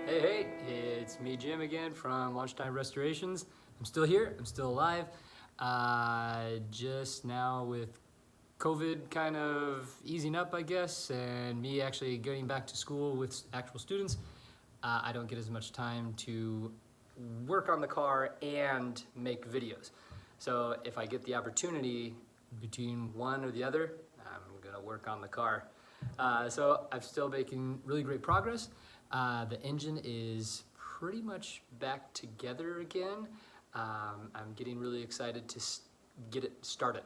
Hey, it's me, Jim, again from Lunchtime Restorations. I'm still here, I'm still alive. Just now with COVID kind of easing up, I guess, and me actually getting back to school with actual students, I don't get as much time to work on the car and make videos. So if I get the opportunity between one or the other, I'm gonna work on the car. So I'm still making really great progress. The engine is pretty much back together again. I'm getting really excited to get it started.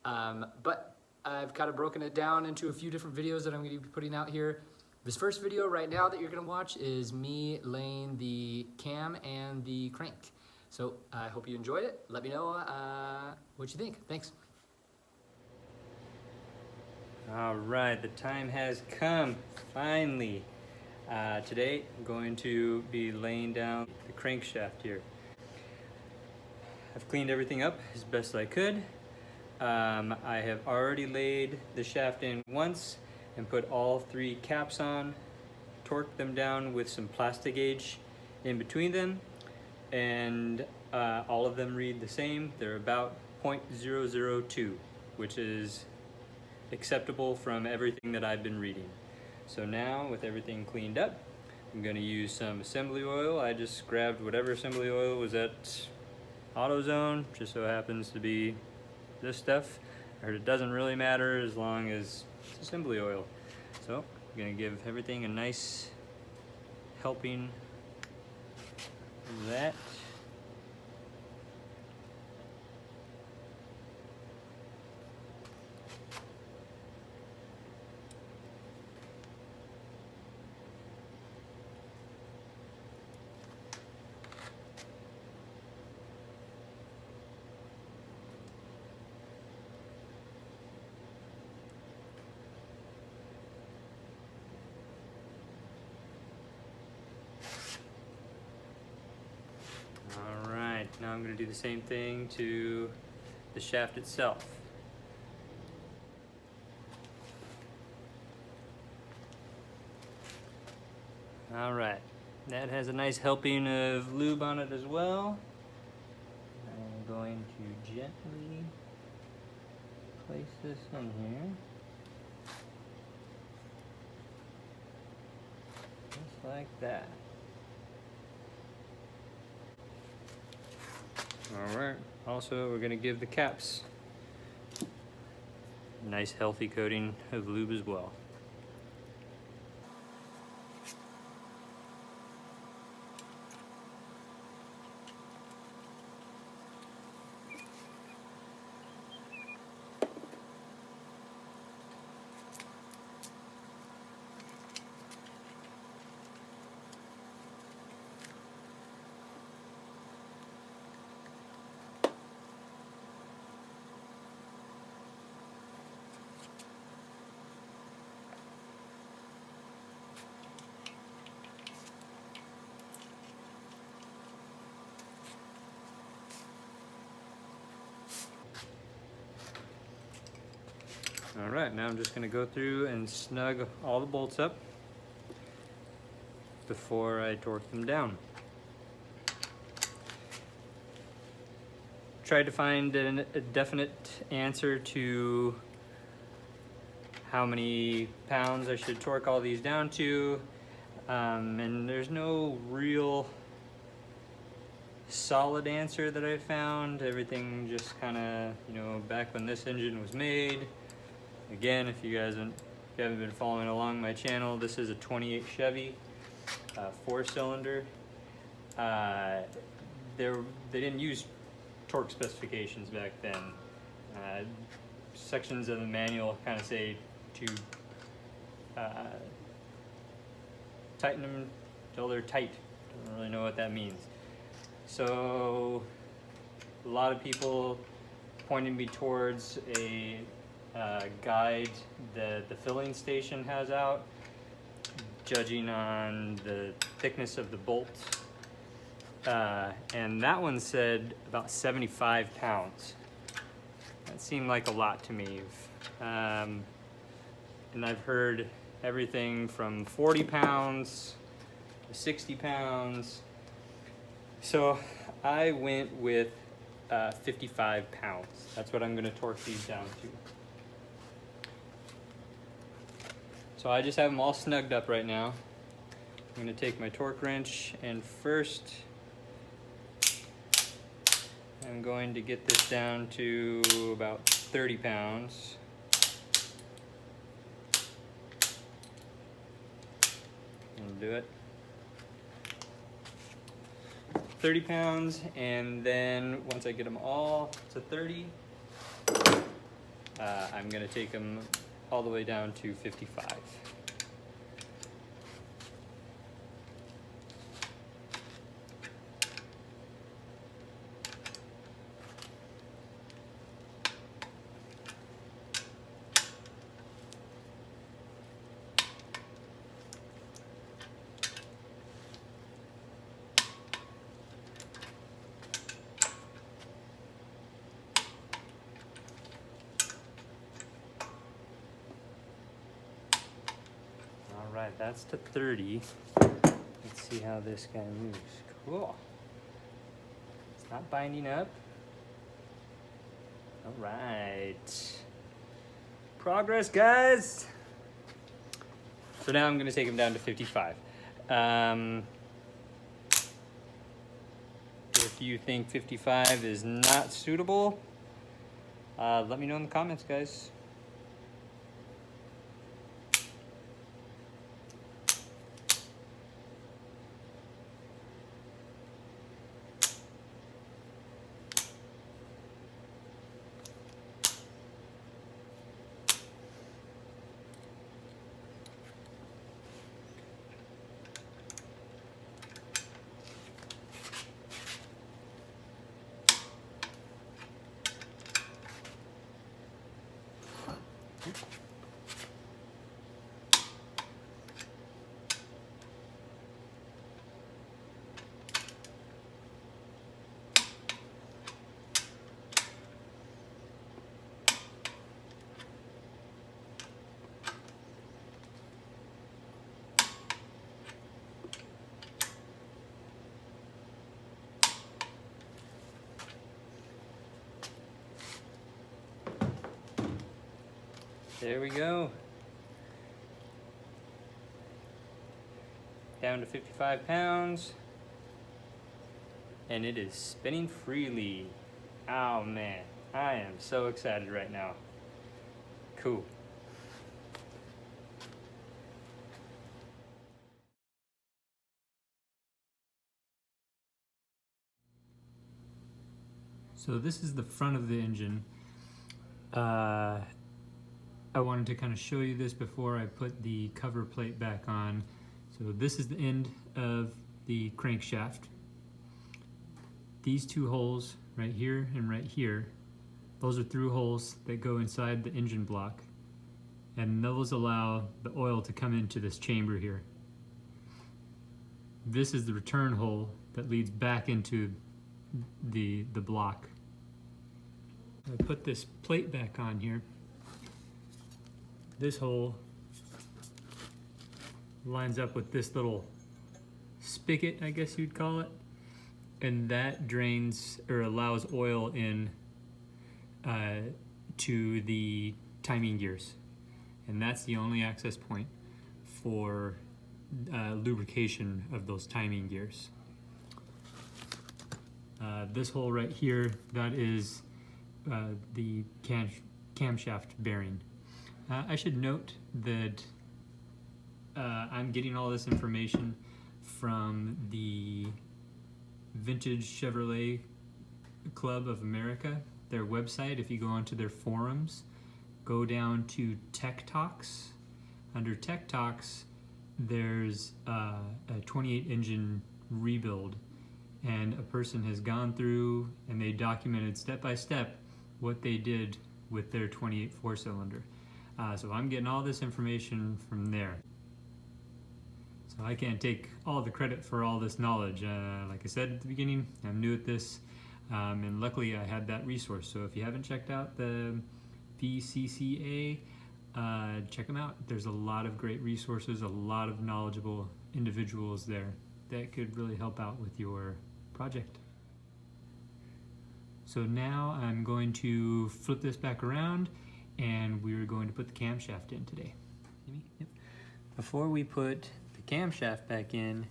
But I've kind of broken it down into a few different videos that I'm going to be putting out here. This first video right now that you're going to watch is me laying the cam and the crank. So I hope you enjoyed it. Let me know what you think. Thanks. All right, the time has come, finally. Today, I'm going to be laying down the crankshaft here. I've cleaned everything up as best I could. I have already laid the shaft in once and put all 3 caps on, torqued them down with some plastic gauge in between them, and all of them read the same. They're about 0.002, which is acceptable from everything that I've been reading. So now, with everything cleaned up, I'm going to use some assembly oil. I just grabbed whatever assembly oil was at AutoZone, just so happens to be this stuff. I heard it doesn't really matter as long as it's assembly oil. So I'm going to give everything a nice helping of that. Now I'm going to do the same thing to the shaft itself. Alright, that has a nice helping of lube on it as well. I'm going to gently place this in here. Just like that. Alright, also we're going to give the caps a nice healthy coating of lube as well. Alright, now I'm just going to go through and snug all the bolts up before I torque them down. Tried to find a definite answer to how many pounds I should torque all these down to, and there's no real solid answer that I found. Everything just kind of, back when this engine was made. Again, if you haven't been following along my channel, this is a 28 Chevy, 4-cylinder. They didn't use torque specifications back then. Sections of the manual kind of say to tighten them till they're tight. Don't really know what that means. So a lot of people pointed me towards a guide that the filling station has out, judging on the thickness of the bolts, and that one said about 75 pounds. That seemed like a lot to me, and I've heard everything from 40 pounds 60 pounds. So I went with 55 pounds. That's what I'm gonna torque these down to. So I just have them all snugged up right now. I'm gonna take my torque wrench and first I'm going to get this down to about 30 pounds. I'll do it. 30 pounds, and then once I get them all to 30, I'm gonna take them all the way down to 55. All right, that's to 30. Let's see how this guy moves. Cool. It's not binding up. All right. Progress, guys. So now I'm gonna take him down to 55. If you think 55 is not suitable, let me know in the comments, guys. There we go. Down to 55 pounds. And it is spinning freely. Oh man, I am so excited right now. Cool. So this is the front of the engine. I wanted to kind of show you this before I put the cover plate back on. So this is the end of the crankshaft. These two holes right here and right here, those are through holes that go inside the engine block, and those allow the oil to come into this chamber here. This is the return hole that leads back into the block. I put this plate back on here. This hole lines up with this little spigot, I guess you'd call it, and that drains or allows oil in to the timing gears, and that's the only access point for lubrication of those timing gears. This hole right here, that is the camshaft bearing. I should note that I'm getting all this information from the Vintage Chevrolet Club of America, their website. If you go onto their forums, go down to Tech Talks. Under Tech Talks, there's a 28 engine rebuild, and a person has gone through and they documented step by step what they did with their 28 four-cylinder. So I'm getting all this information from there. So I can't take all the credit for all this knowledge. Like I said at the beginning, I'm new at this, and luckily I had that resource. So if you haven't checked out the VCCA, check them out. There's a lot of great resources, a lot of knowledgeable individuals there that could really help out with your project. So now I'm going to flip this back around and we're going to put the camshaft in today. Yep. Before we put the camshaft back in,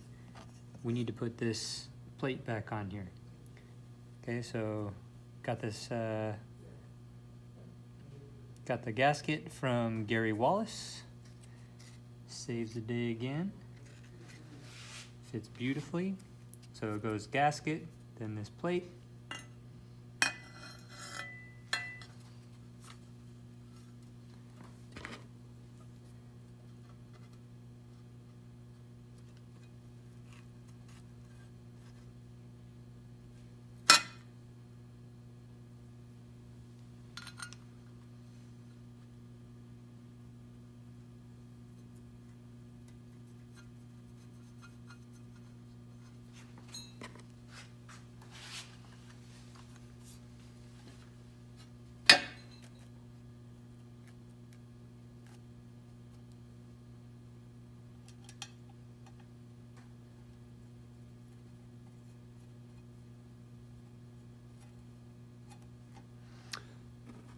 we need to put this plate back on here. Okay, so got this, got the gasket from Gary Wallace. Saves the day again. Fits beautifully. So it goes gasket, then this plate.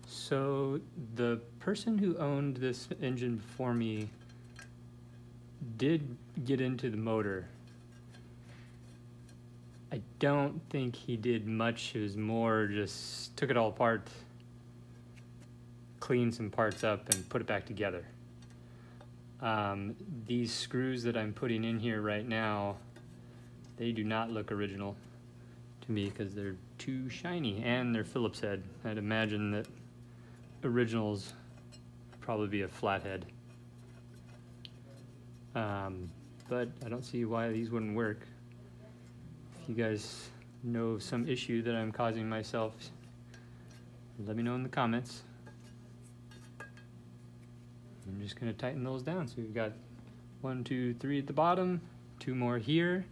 So the person who owned this engine before me did get into the motor. I don't think he did much. It was more just took it all apart, cleaned some parts up, and put it back together. These screws that I'm putting in here right now, they do not look original to me because they're too shiny and they're Phillips head. I'd imagine that originals would probably be a flathead. But I don't see why these wouldn't work. If you guys know of some issue that I'm causing myself, let me know in the comments. I'm just gonna tighten those down. So we've got 1, 2, 3 at the bottom, 2 more here.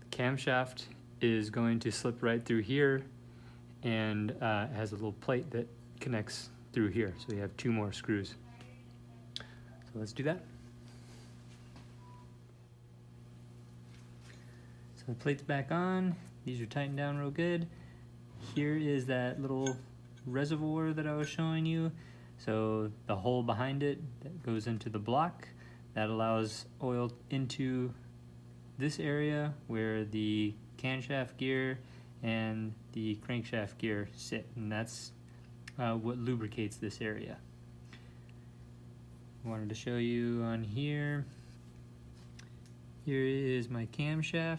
The camshaft is going to slip right through here and has a little plate that connects through here. So we have 2 more screws. So let's do that. So the plate's back on. These are tightened down real good. Here is that little reservoir that I was showing you. So the hole behind it that goes into the block, that allows oil into this area where the camshaft gear and the crankshaft gear sit, and that's what lubricates this area. I wanted to show you on here. Here is my camshaft.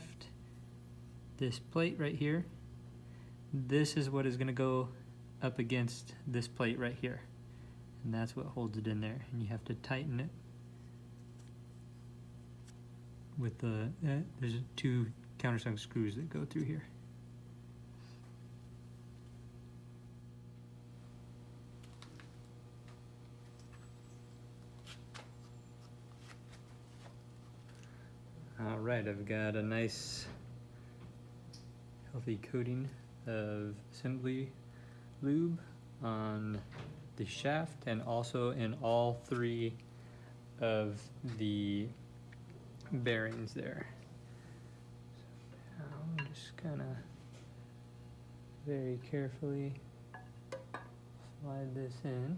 This plate right here. This is what is going to go up against this plate right here. And that's what holds it in there. And you have to tighten it with the, there's 2 countersunk screws that go through here. All right, I've got a nice healthy coating of assembly lube on the shaft and also in all 3 of the bearings there. So now I'm just gonna very carefully slide this in.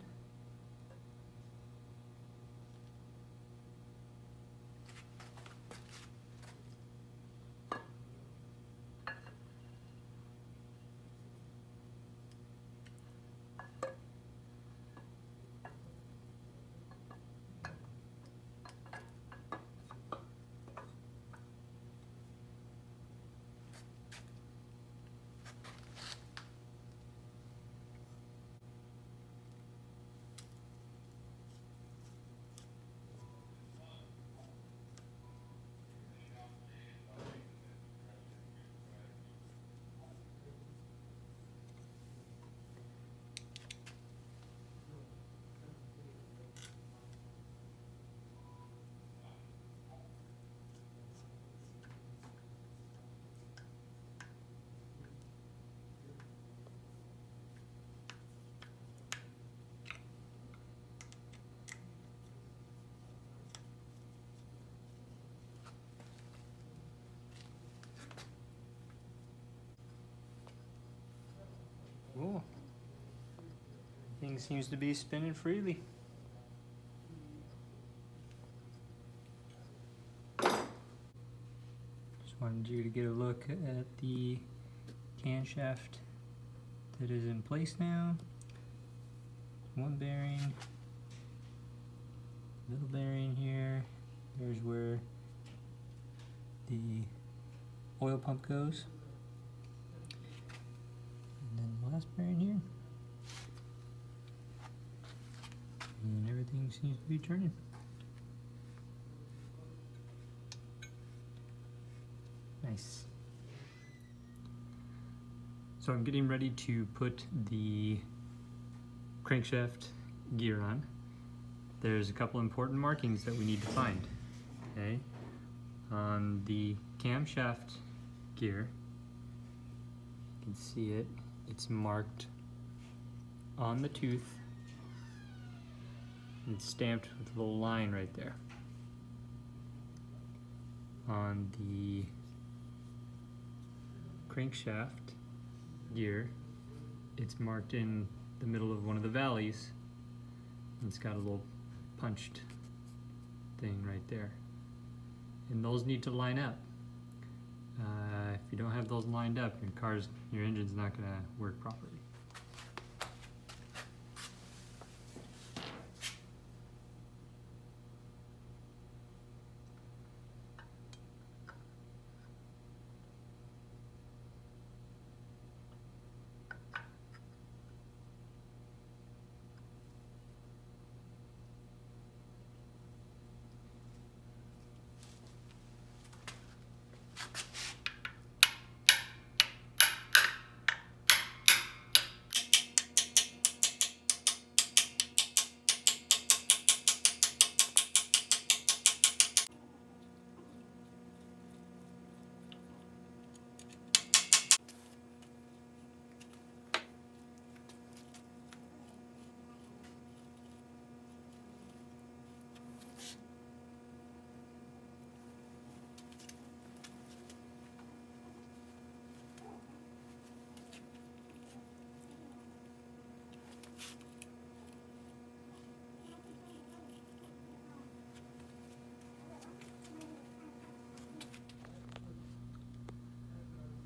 everything seems to be spinning freely. Just wanted you to get a look at the camshaft that is in place now. One bearing, little bearing here. There's where the oil pump goes. And then the last bearing here. And everything seems to be turning. Nice. So I'm getting ready to put the crankshaft gear on. There's a couple important markings that we need to find. Okay, on the camshaft gear, you can see it. It's marked on the tooth. It's stamped with a little line right there. On the crankshaft gear, it's marked in the middle of one of the valleys. It's got a little punched thing right there. And those need to line up. If you don't have those lined up, your engine's not going to work properly.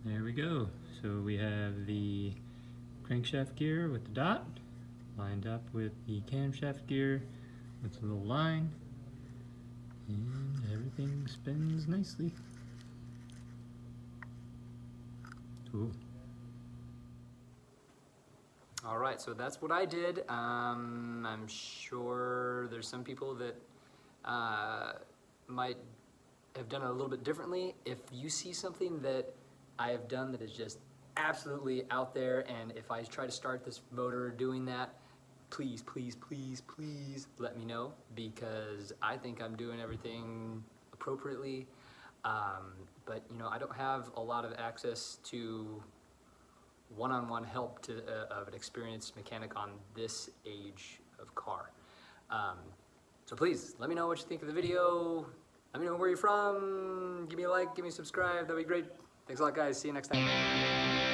There we go. So we have the crankshaft gear with the dot lined up with the camshaft gear with a little line, and everything spins nicely. Ooh. All right, so that's what I did. I'm sure there's some people that might have done it a little bit differently. If you see something that I have done that is just absolutely out there, and if I try to start this motor doing that, please, please, please, please let me know, because I think I'm doing everything appropriately. But you know, I don't have a lot of access to one-on-one help of an experienced mechanic on this age of car. So please, let me know what you think of the video. Let me know where you're from. Give me a like, give me a subscribe, that'd be great. Thanks a lot, guys. See you next time.